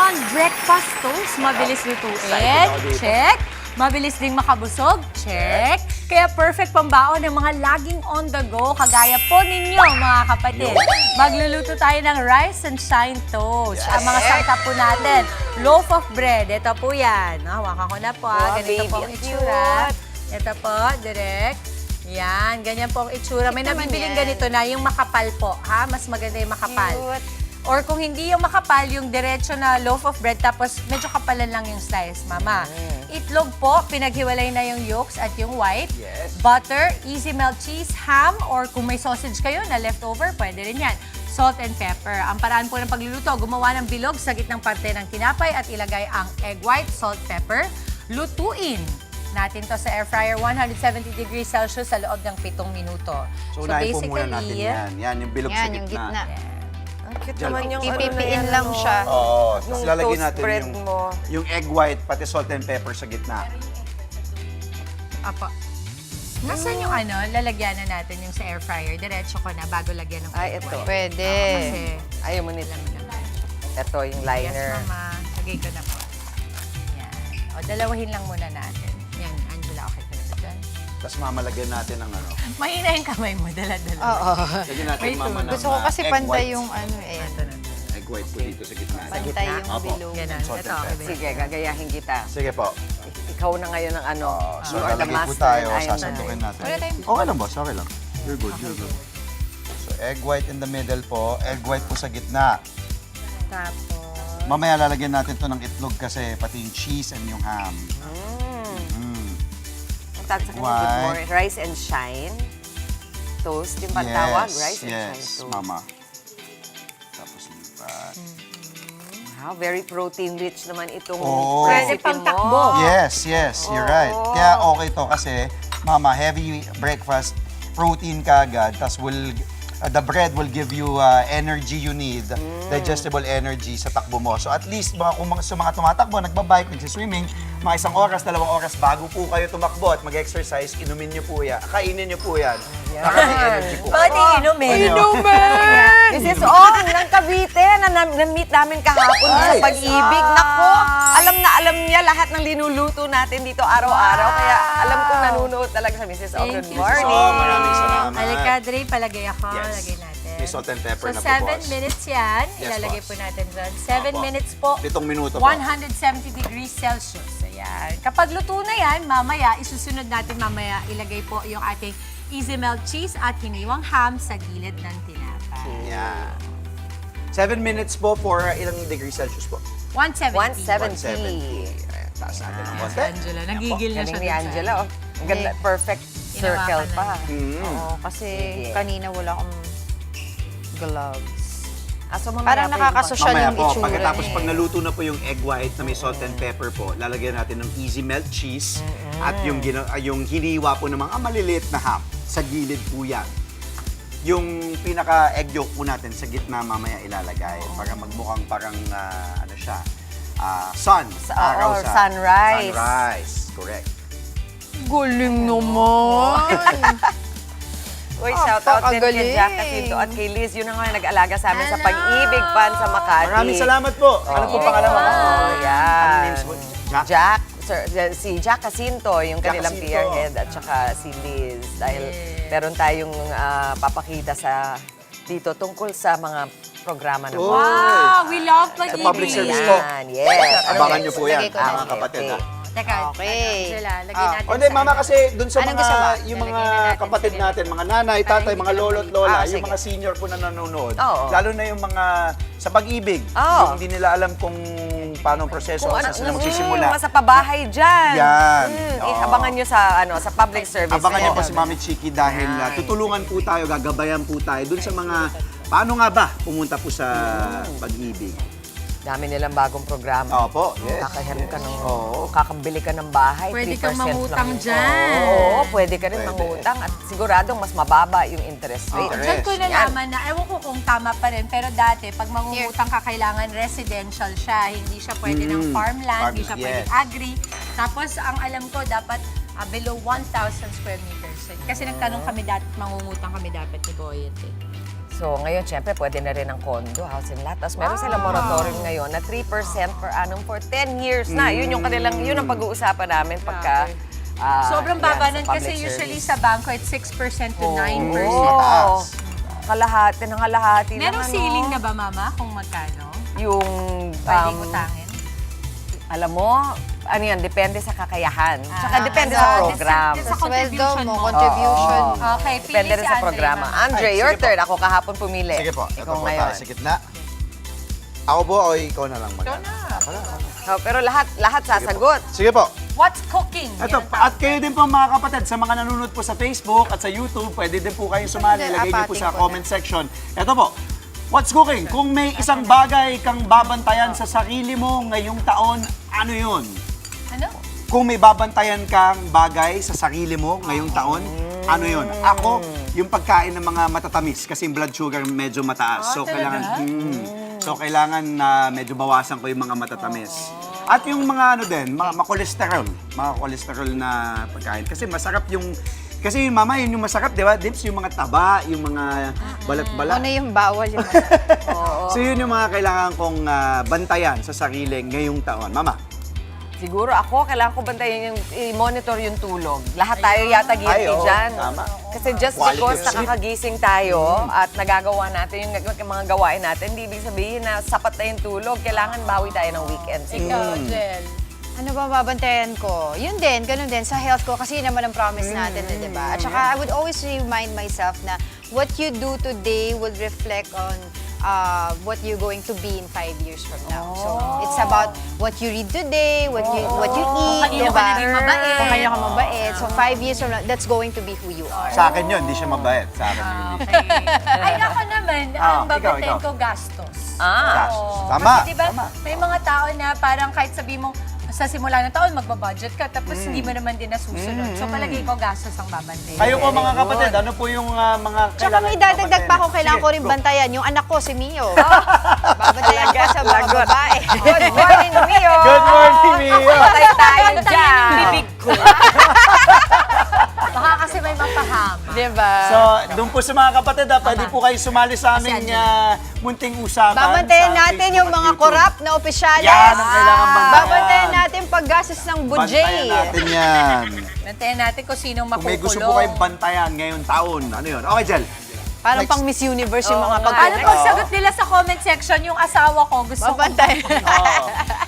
naman, breakfast toast. Mabilis lutuin. Check. Mabilis ding makabusog. Check. Kaya perfect pambaon ng mga laging on the go, kagaya po ninyo, mga kapatid. Magluluto tayo ng rice and shine toast. Ang mga sangkap po natin, loaf of bread. Ito po yan. Hawakan ko na po. Wow, Ganito baby, po ang ang itsura. cute. Ito po, direct. Yan, ganyan po ang itsura. May Cute naman nabibiling yan. ganito na, yung makapal po. Ha? Mas maganda yung makapal. Cute. Or kung hindi yung makapal, yung diretso na loaf of bread, tapos medyo kapalan lang yung slice, mama. Itlog po, pinaghiwalay na yung yolks at yung white. Yes. Butter, easy melt cheese, ham, or kung may sausage kayo na leftover, pwede rin yan. Salt and pepper. Ang paraan po ng pagluluto, gumawa ng bilog sa gitnang parte ng tinapay at ilagay ang egg white, salt, pepper. Lutuin natin to sa air fryer, 170 degrees Celsius sa loob ng 7 minuto. So, unahin po muna natin yan. Yan, yung bilog sa Yan, yung gitna. gitna. Yeah. Ang cute Diyan naman lang. yung Pipipiin lang siya. Oo. Tapos Yung lalagyan toast natin bread yung, mo. yung egg white, pati salt and pepper sa gitna. Apo. Nasaan yung ano, lalagyan na natin yung sa air fryer. Diretso ko na bago lagyan ng Ay, egg ito. white. Pwede. Kasi, Ayaw mo nila. alam mo naman. Ito, yung Yes, liner. mama. Lagay ko na po. Yan. O, dalawahin lang muna natin. Yan, Angela, okay ka na ba dyan? Tapos mamalagyan natin ng ano. Mahina yung kamay mo, dala-dala. Oo. Lagyan natin Wait, mama ng Gusto ko kasi egg pantay white. yung ano eh. Ito na. Egg white po dito sa gitna. Pantay yung Opo. bilog. Ganun. Salt Ito, and okay ba? Sige, gagayahin kita. Sige po. Ikaw na ngayon ang ano. So, you are the lalagay po master tayo, and I am the sasandukin natin. Wala tayong- Okay lang, boss. Okay lang. You're good, you're good. So, egg white in the middle po. Egg white po sa gitna. Tapos, Mamaya lalagyan natin to ng itlog kasi pati yung cheese and yung ham. Ang tawag sa kanya, White. good morning. Rice and shine. Toast, yung pantawag. Rice and shine Yes, toast. mama. Tapos lipat. Wow, very protein rich naman itong Oo. pwede recipe pang mo. takbo. Yes, you're right. Oo. Kaya okay to kasi, mama, heavy breakfast, protein ka agad, tas the bread will give you energy you need, digestible energy sa takbo mo. So at least sa mga tumatakbo, nagbabike, nagsiswimming, mga 1 oras, 2 oras bago po kayo tumakbo at mag-exercise, inumin nyo po yan, kainin nyo po yan. Para may energy po. bakit iinumin? Inumin! This is Ong ng Cavite na na-meet namin kahapon sa Ay! Pag-ibig. Nako, alam na alam niya lahat ng linuluto natin dito araw-araw. Kaya alam kong nanonood talaga sa Mrs. Ong. Thank Good you. morning. So, maraming salamat. Halika, Dre, palagay ako. Yes. Lagay natin. May salt and pepper So, na po, 7 boss. minutes yan. Yes, Ilalagay boss. po natin dyan. 7 Opo. minutes po. 7 minuto po. 170 degrees Celsius. Ayan. Kapag luto na yan, mamaya, isusunod natin mamaya, ilagay po yung ating easy melt cheese at hiniwang ham sa gilid ng tinapay. Yeah. 7 minutes po for ilang degrees Celsius po? 170. 170. Ayan, taas natin ng Si konti. Angela, nagigil na Galing siya. ni dun sa- Angela. Oh. Ang ganda, perfect Hinawakan circle na pa. niya. Oo, kasi Sige. kanina wala akong gloves. So, mamaya Parang pa yung nakakasosyal Mamaya yung po, itsura pagkatapos niya pag eh. naluto na po yung egg white na may salt and pepper po, lalagyan natin ng easy melt cheese at yung, yung hiniwa po ng mga maliliit na ham. Sa gilid po yan. Yung pinaka-egg yolk po natin sa gitna mamaya ilalagay para magmukhang parang ano siya, sun, araw or sa sunrise. Sunrise, correct. Galing naman! Uy, shout out din kay Napakagaling. Jack Jacinto at kay Liz. Yun na nga yung nag-alaga sa amin sa Pag-ibig Pan sa Makati. Maraming salamat po. Ano po pangalan mo? Oh, yan. Ano names mo? Jack? Jack, si Jack Jacinto, yung Jack kanilang Jacinto. PR head, at saka si Liz. Dahil meron tayong papakita sa dito tungkol sa mga programa na Oh. Wow, we love pag-ibig. public service po. Yan, yes. Abangan nyo po yan, Lagay ko na. mga kapatid. Okay. Ha? Teka, Okay. Angela, lagyan natin O hindi, sa mama, ano. kasi dun sa Anong mga, gusto mo? yung mga Lalagyan na natin kapatid sa natin, mga nanay, Para tatay, hindi mga ka lolo at nalilito. lola, sige. yung mga senior po na nanonood, Oo. lalo na yung mga sa pag-ibig, Oo. yung hindi nila alam kung paano ang proseso, Kung saan sila magsisimula. mga sa pabahay dyan. Yan. Oo. Abangan nyo sa sa public service. Abangan niyo po Yan. si Mami Chiki dahil Yan. tutulungan po tayo, gagabayan po tayo dun sa mga, paano nga ba pumunta po sa pag-ibig. Dami nilang bagong programa. Opo, yes. Kakahiram ka ng, Oo. kakambili ka ng bahay, Pwede 3% kang mangutang lang yun. dyan. Oo, pwede ka rin Pwede. mangutang at siguradong mas mababa yung interest rate. Correct. Diyan ko Yan. nalaman na, ewan ko kung tama pa rin, pero dati, pag mangungutang ka, kailangan residential siya. Hindi siya pwede ng farmland, hindi siya pwede yes. agri. Tapos, ang alam ko, dapat below 1,000 square meters. Kasi nagtanong kami dati, mangungutang kami dapat ni Boyet. Eh. So, ngayon, syempre, pwede na rin ang condo, house and lot. Tapos meron silang moratorium ngayon na 3% per annum for 10 years na. Yun yung kanilang, yun ang pag-uusapan namin pagka... Sobrang yan, baba sa nun public kasi usually service. sa bangko it's 6% to 9%. Oo. Kalahati ng kalahati Merong lang, ceiling na ba, Mama, kung magkano? Yung, Pwedeng utangin? alam mo, ano yan, depende sa kakayahan. Tsaka Ah, depende sa- sa program. sa Sa sweldo contribution mo, mo. contribution. Okay, pili Depende rin si sa Andre, programa. Mama. Andre, Ay, your sige po. turn. Ako kahapon pumili. Sige po, ito Ikaw po ngayon. tayo sa gitna. Ako po o ikaw na lang mag Pero lahat sasagot. Sige po. What's cooking? Ito, Yan ang at kayo din po mga kapatid, sa mga nanonood po sa Facebook at sa YouTube, pwede din po kayong sumali. Lagay niyo po sa comment section. Ito po, what's cooking? Kung may isang bagay kang babantayan sa sarili mo ngayong taon, ano yun? Ano? Kung may babantayan kang bagay sa sarili mo ngayong taon, ano yun? Ako, yung pagkain ng mga matatamis kasi yung blood sugar medyo mataas. So, kailangan, kailangan na medyo bawasan ko yung mga matatamis. At yung mga ano din, mga cholesterol na pagkain. Kasi masarap yung, kasi mama, yun yung masarap, di ba? Dips, yung mga taba, yung mga balat-balat. Ano yung bawal yung So yun yung mga kailangan kong bantayan sa sarili ngayong taon. Mama. Siguro ako, kailangan ko bantayan yung i-monitor yung tulog. Lahat tayo yata guilty Ay, oo, dyan. tama. Kasi just Quality because of sleep. nakakagising tayo at nagagawa natin yung mga gawain natin, hindi ibig sabihin na sapat na yung tulog. Kailangan bawi tayo ng weekends. Ikaw, Jel. Ano ba babantayan ko? Yun din, ganun din sa health ko kasi yun naman ang promise natin, di ba? At saka I would always remind myself na what you do today will reflect on what you're going to be in 5 years from now. So it's about what you read today, what you eat, kanino di ka ba? naging mabait. Kung kanino ka mabait. So 5 years from now, that's going to be who you are. Sa akin yun, hindi siya mabait. Sa akin yun. Okay. Ay, ako naman, ang ikaw, babantayan ikaw. ko gastos. Gastos. Tama. Kasi diba, Tama. may mga tao na parang kahit sabi mo, sa simula ng taon, magbabudget ka, tapos hindi mo naman din nasusunod. So palagay ko gastos ang babantayan. Kayo po mga kapatid, ano po yung mga Tsaka may dadagdag pa ako, kailangan ko rin bantayan. Yung anak ko, si Mio. Babantayan ko sa mga babae. Good morning, Mio! Good morning, Mio! Patay tayo dyan! Bibig ko. Baka kasi may mapahama. Di ba? So, doon po sa mga kapatid, pwede po kayo sumali sa aming munting usapan. Babantayan sa natin Facebook yung at mga YouTube. corrupt na opisyales. Yan ang kailangan bantayan. Babantayan natin paggastos ng budget. Bantayan natin yan. Bantayan natin kung sinong Kung may gusto makukulong. po kayong bantayan ngayong taon, ano yun? Okay, Jel. Parang Next. pang Miss Universe yung mga Paano pagkukulang. pag sagot nila sa comment section, yung asawa ko gusto ko. Babantayan.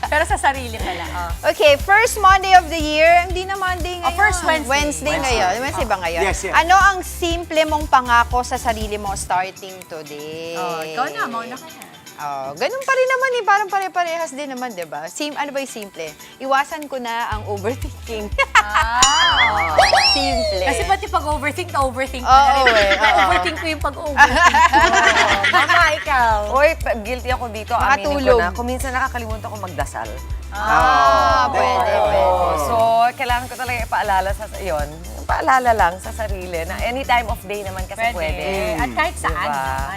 Pero sa sarili pala. Okay, first Monday of the year. Hindi na Monday ngayon. first Wednesday. Wednesday ngayon. Wednesday ba ngayon? Yes, yes. Ano ang simple mong pangako sa sarili mo starting today? Oh, ikaw na, mauna ka na. Oh, ganun pa rin naman eh. Parang pare-parehas din naman, di ba? Ano ba yung simple? Iwasan ko na ang overthinking. Simple. Kasi pati pag-overthink ko Oo, na rin. eh, oo. Overthink ko yung pag-overthink. Mama, ikaw. Uy, guilty ako dito. Aminin ko Makatulog. na. Kung minsan nakakalimutan ko magdasal. Pwede. So, kailangan ko talaga ipaalala sa yun. Paalala lang sa sarili na any time of day naman kasi pwede. At kahit saan.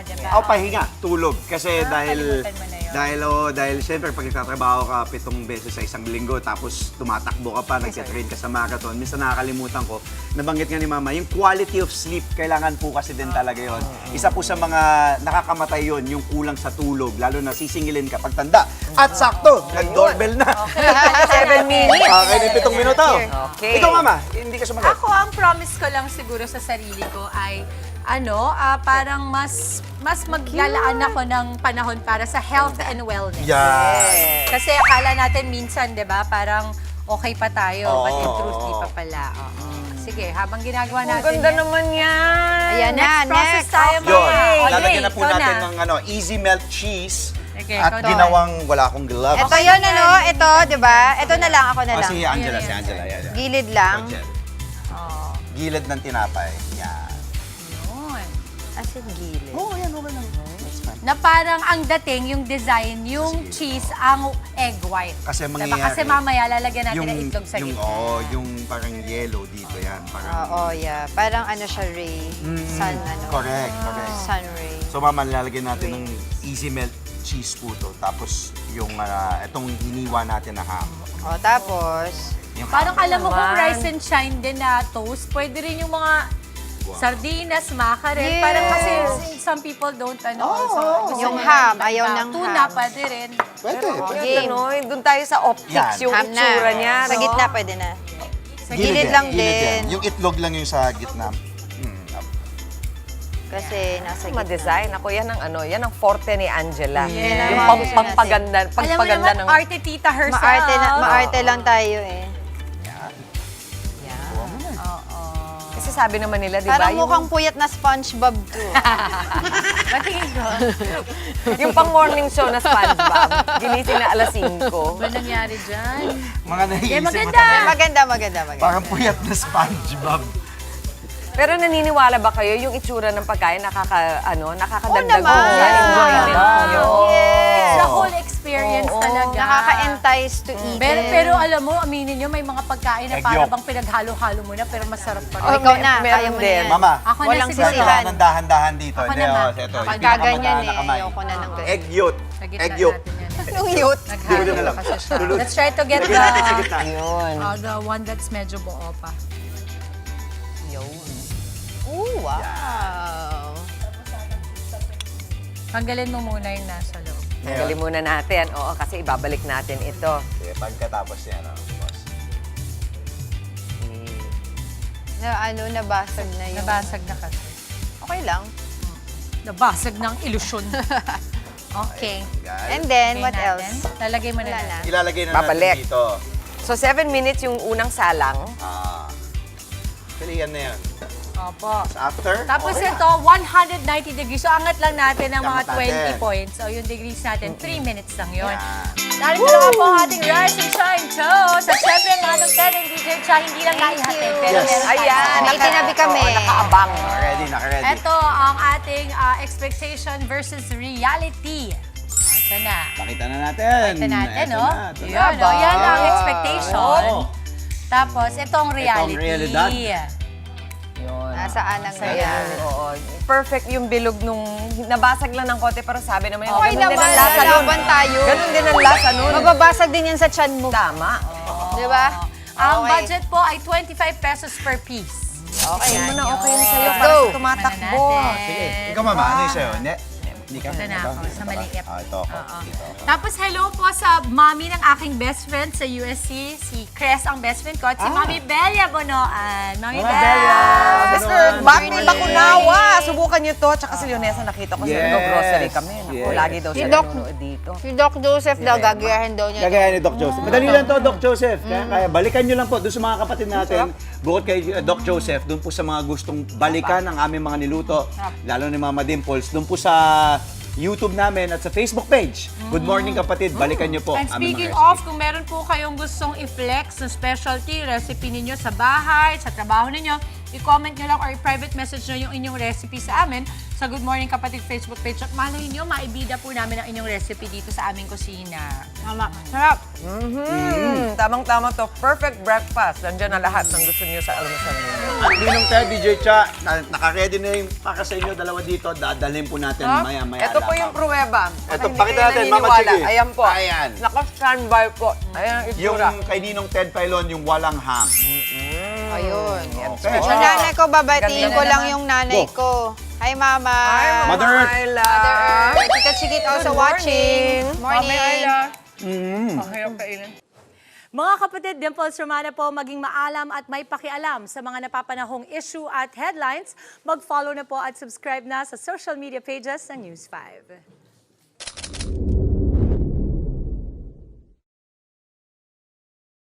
Diba? Diba? O, pahinga, tulog. Kasi dahil, kalimutan mo na yun. dahil syempre pag nagtatrabaho ka 7 beses sa isang linggo, tapos tumatakbo ka pa, nagtitrain ka sa marathon, minsan nakakalimutan ko, nabanggit nga ni Mama, yung quality of sleep, kailangan po kasi din talaga yon. Isa po sa mga nakakamatay yon yung kulang sa tulog, lalo na sisingilin ka pagtanda. At sakto, nag-doorbell na. 7 minutes. Okay, na 7 minuto. Okay. Ikaw, Mama, hindi ka sumagot. Ako, ang promise ko lang siguro sa sarili ko ay parang mas maglalaan ako ng panahon para sa health and wellness. Yes. Kasi akala natin minsan, 'di ba, parang okay pa tayo, but in Oo. truth, di pa pala. Oo. Sige, habang ginagawa Ang natin ganda yan, naman yan. Ayan na, next process next. tayo, Yun, mga. Audrey, lalagyan na po ikaw natin na. ng easy melt cheese Okay, at ikaw na. ginawang wala akong gloves. Ito yun, ito, di ba? Ito na lang, ako na lang. Si Angela, si Angela. Yan, yan. Gilid lang. Angel. Oh, Gilid ng tinapay. Yan. yun. As in gilid. Oo, yan, okay lang. That's fine. Na parang ang dating, yung design, yung cheese, ang egg white. Kasi Diba? mangyayari. Kasi mamaya lalagyan natin ng itlog sa gitna. yung parang yellow dito yan. Parang, Oo, yeah. Parang ano siya, ray. Sun, ano. Correct, correct. Sun ray. So mama, lalagyan natin ng easy melt cheese po to. Tapos yung itong hiniwa natin na ham. O, tapos, Yung Parang ham. alam mo kung Naman. rice and shine din na toast, pwede rin yung mga Sardinas, macarel. Yes. Parang kasi some people don't gusto Yung nila ham, ayaw ng tuna, ham. pwede rin. Pwede. Yung gano'n, doon tayo sa optics, Yan. yung Ham na. itsura niya. Sa no? gitna pwede na. Sa gilid lang din. Yung itlog lang yung sa gitna. Kasi nasa gitna. Ma-design. Ako, yan ang forte ni Angela. Yes. Yung Alam mo pagpaganda naman, ng... arte tita herself. Maarte lang tayo eh. Kasi sabi naman nila, di ba? Parang mukhang puyat na SpongeBob to. Matingin ko. Yung pang morning show na SpongeBob, ginising na alas 5. Ano nangyari dyan? Mga nahiisip mo maganda. talaga. maganda. Parang puyat na SpongeBob. Pero naniniwala ba kayo yung itsura ng pagkain nakakadagdag Oo naman. sa enjoyment niyo? It's the whole experience Oo. talaga. Nakaka-entice to eat. Pero alam mo, aminin nyo, may mga pagkain na Egg para yolk. bang pinaghalo-halo mo na pero masarap pa Oh, rin. ikaw na, meron kaya mo na din. yan. Mama, Ako na Walang siguro. sisihan. ng dahan-dahan dito. Ako Hindi, naman. ito. Ako Yung Pagkaganyan pinakamadaan na eh, kamay. ayoko na ng ganyan. Egg yolk. Sa gitna Egg yolk. natin yan. Anong yut? Naghalo na lang. kasi siya. Dulot. Let's try to get Ilagay natin sa the, gitna. Yun. the one that's medyo buo pa. Oh, wow. Tanggalin mo muna yung nasa loob. Tanggalin muna natin. Oo, kasi ibabalik natin ito. Sige, pagkatapos yan, boss. Nabasag na yun. Nabasag na kasi. Okay lang. Nabasag ng ilusyon. Okay. And then, Lagay what natin. else? Lalagay mo na Wala natin. na. Ilalagay na Babalik. natin dito. So, 7 minutes yung unang salang. Actually, yan na yan. Opo. After? Tapos okay. ito, 190 degrees. So, angat lang natin ng mga Angat natin. 20 points. So, yung degrees natin, 3 minutes lang yun. Yan. Narito na nga po ang ating Rise and Shine Toast. At syempre, ang anong Tereng DJ Cha, hindi lang naihatid. Pero Yes. meron tayo. Ayan, May itinabi kami. Oo, nakaabang. Naka-ready. Ito ang ating expectation versus reality. Ito na. Nakita na natin. Ito natin, Ito no? na, ito na. Yan, no? Yan ang expectation. Oo. Tapos, itong reality. realidad. Yun. Nasaan ang Ayan. ganyan? Oo. Perfect yung bilog nung nabasag lang ng konti pero sabi naman yun, Okay ganun din naman, ang lasa nun. laban tayo. Ganun din ang lasa nun. Mababasag din yan sa tiyan mo. Tama. Di ba? Ang Okay. budget po ay 25 pesos per piece. Okay, Yan na okay yun yun. sa'yo Let's para go. sa tumatakbo. Mana natin. Sige. Ikaw, mama, ano yung sa'yo? Hindi ka. Ito na ako, sa maliit. Ito ako. Oo. Dito ako. Tapos hello po sa mami ng aking best friend sa USC. Si Cres ang best friend ko. At si Mami Belia Bonoan. Mami Mama Belia! Mr. Bakit Bakunawa? Subukan nyo to. Tsaka si Leonesa nakita ko sa Yes. grocery kami. Naku, Yes. lagi daw Si siya Doc. nanonood dito. Si Doc Joseph daw, gagayahin daw niya. Kagaya ni Doc Joseph. Madali lang to, Doc Joseph. Kaya balikan nyo lang po doon sa mga kapatid natin. Bukod kay Doc Joseph, doon po sa mga gustong balikan ang aming mga niluto, lalo ni Mama Dimples, doon po sa YouTube namin at sa Facebook page. Good morning kapatid, balikan nyo po And aming speaking mga of, kung meron po kayong gustong i-flex na specialty recipe ninyo sa bahay, sa trabaho ninyo, i-comment nyo lang or i-private message nyo yung inyong recipe sa amin sa Good Morning Kapatid Facebook page. At malay nyo, maibida po namin ang inyong recipe dito sa aming kusina. Mama, sarap. Tamang-tama to. Perfect breakfast. Nandiyan na lahat ng gusto niyo sa almusal niyo. At Ninong Ted, DJ Cha, naka-ready na yung para sa inyo, dalawa dito. Dadalhin po natin maya-maya. Ito po yung pruweba. Ito, Hindi pakita kayo natin, Mama naniniwala. Chigi. Ayan po. Ayan. Naka-standby po. Ayan ang Yung itsura. kay Ninong Ted Pailon, yung walang ham. Ayun. Okay. Yung nanay ko, babatiin Ganda ko na lang naman. yung nanay Go. ko. Hi, Mama. Hi, Mama Mother Earth. Ayla. Mother Earth. Tita Chigit also Good watching. morning. Morning. Mami Ayla. Mahirap kainin. Mga kapatid, Dimples Romana po, maging maalam at may pakialam sa mga napapanahong issue at headlines. Mag-follow na po at subscribe na sa social media pages ng News 5.